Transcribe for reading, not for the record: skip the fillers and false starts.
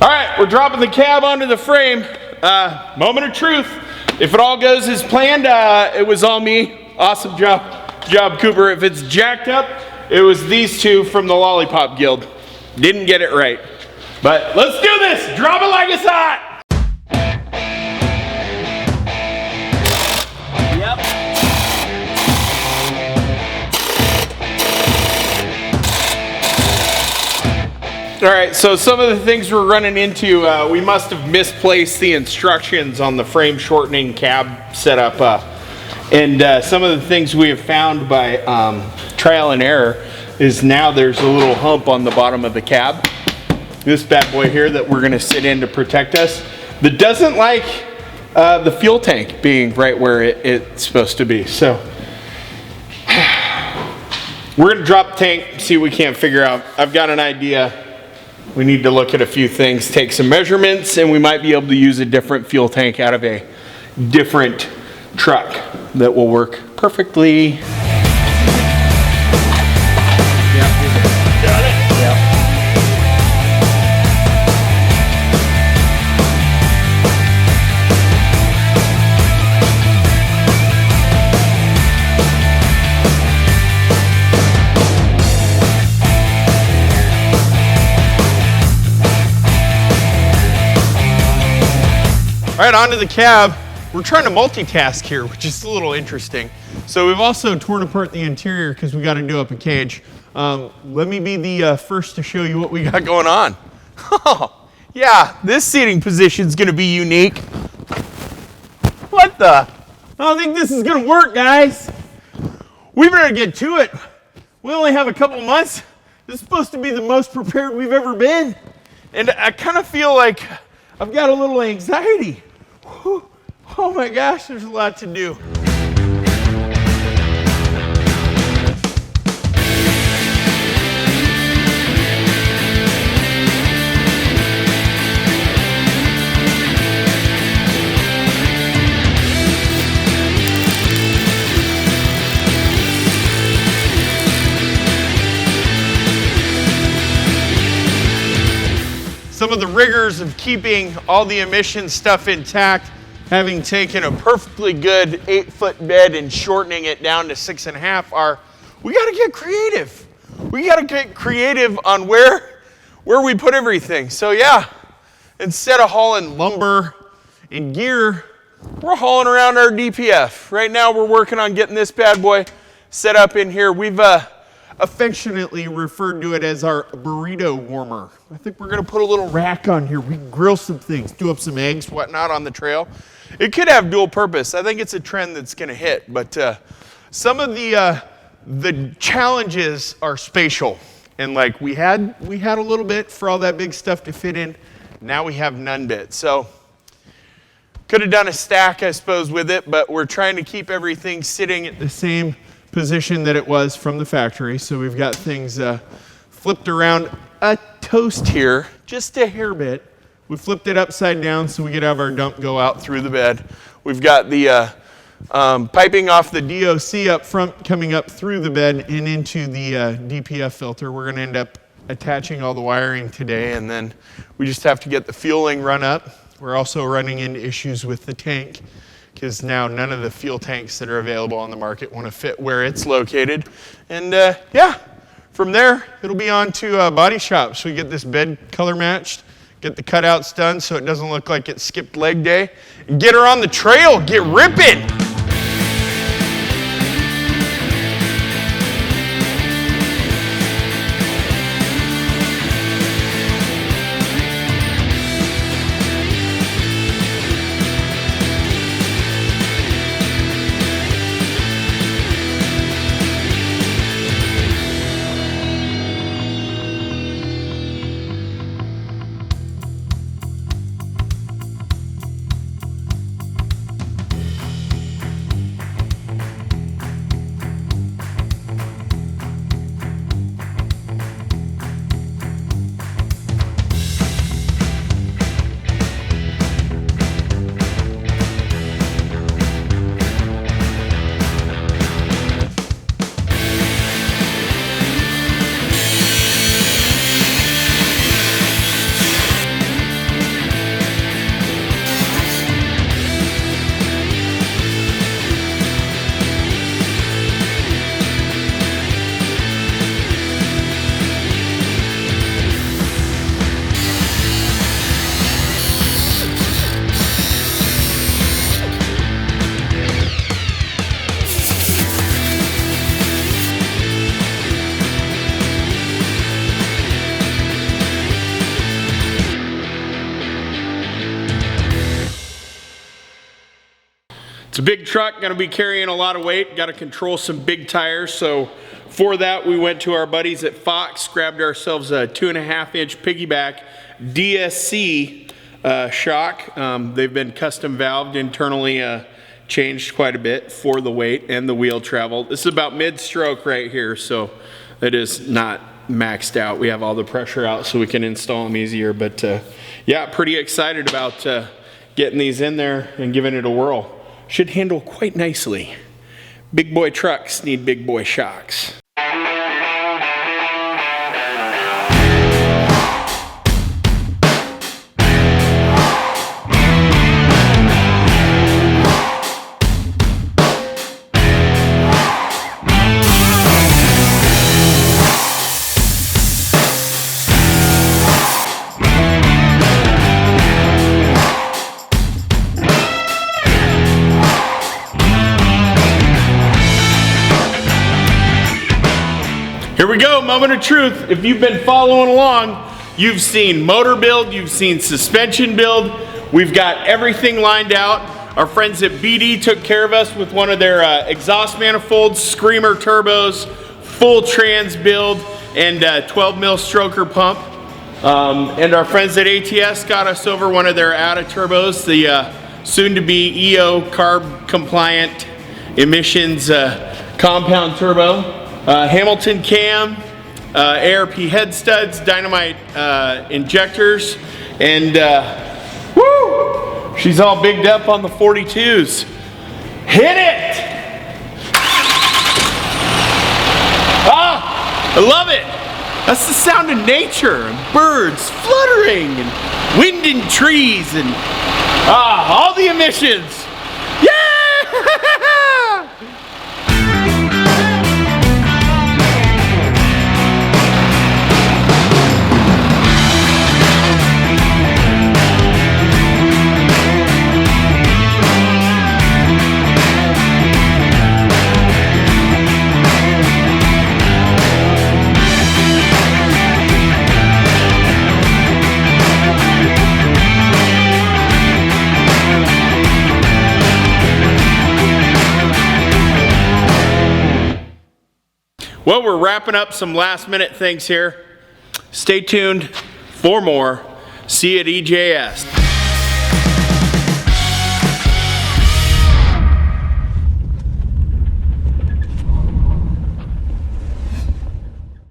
All right, we're dropping the cab onto the frame. Moment of truth. If it all goes as planned, it was all me. Awesome job, Cooper. If it's jacked up, it was these two from the Lollipop Guild. Didn't get it right. But let's do this. Drop it like it's hot. All right, so some of the things we're running into, we must have misplaced the instructions on the frame shortening cab setup. And some of the things we have found by trial and error is now there's a little hump on the bottom of the cab. This bad boy here that we're gonna sit in to protect us, that doesn't like the fuel tank being right where it's supposed to be. So we're gonna drop the tank, see what we can't figure out. I've got an idea. We need to look at a few things, take some measurements, and we might be able to use a different fuel tank out of a different truck that will work perfectly. Got it? Yeah. All right, onto the cab. We're trying to multitask here, which is a little interesting. So we've also torn apart the interior because we got to do up a cage. Let me be the first to show you what we got going on. Oh, yeah, this seating position is going to be unique. What the? I don't think this is going to work, guys. We better get to it. We only have a couple months. This is supposed to be the most prepared we've ever been. And I kind of feel like I've got a little anxiety. Whew. Oh my gosh, there's a lot to do. Some of the rigors of keeping all the emission stuff intact, having taken a perfectly good 8-foot bed and shortening it down to 6.5 are, we gotta get creative. We gotta get creative on where we put everything. So yeah, instead of hauling lumber and gear, we're hauling around our DPF. Right now we're working on getting this bad boy set up in here. We've affectionately referred to it as our burrito warmer. I think we're gonna put a little rack on here. We can grill some things, do up some eggs, whatnot on the trail. It could have dual purpose. I think it's a trend that's gonna hit, but some of the challenges are spatial. And like we had a little bit for all that big stuff to fit in. Now we have none bit. So could have done a stack, I suppose, with it, but we're trying to keep everything sitting at the same position that it was from the factory. So we've got things flipped around a toast here, just a hair bit. We flipped it upside down so we could have our dump go out through the bed. We've got the piping off the DOC up front coming up through the bed and into the DPF filter. We're gonna end up attaching all the wiring today, and then we just have to get the fueling run up. We're also running into issues with the tank, because now none of the fuel tanks that are available on the market want to fit where it's located. And yeah, from there, it'll be on to body shop. So we get this bed color matched, get the cutouts done so it doesn't look like it skipped leg day, and get her on the trail, get ripping. It's a big truck, gonna be carrying a lot of weight, gotta control some big tires. So for that, we went to our buddies at Fox, grabbed ourselves a 2.5-inch piggyback DSC shock. They've been custom valved internally, changed quite a bit for the weight and the wheel travel. This is about mid-stroke right here, so it is not maxed out. We have all the pressure out so we can install them easier, but yeah, pretty excited about getting these in there and giving it a whirl. Should handle quite nicely. Big boy trucks need big boy shocks. Here we go, moment of truth. If you've been following along, you've seen motor build, you've seen suspension build. We've got everything lined out. Our friends at BD took care of us with one of their exhaust manifolds, screamer turbos, full trans build, and 12 mil stroker pump. And our friends at ATS got us over one of their ATA turbos, the soon-to-be EO carb compliant emissions compound turbo. Hamilton cam, ARP head studs, dynamite injectors, and woo! She's all bigged up on the 42s. Hit it! Ah, I love it! That's the sound of nature, and birds fluttering, and wind in trees, and all the emissions. Yeah! Well, we're wrapping up some last minute things here. Stay tuned for more. See you at EJS.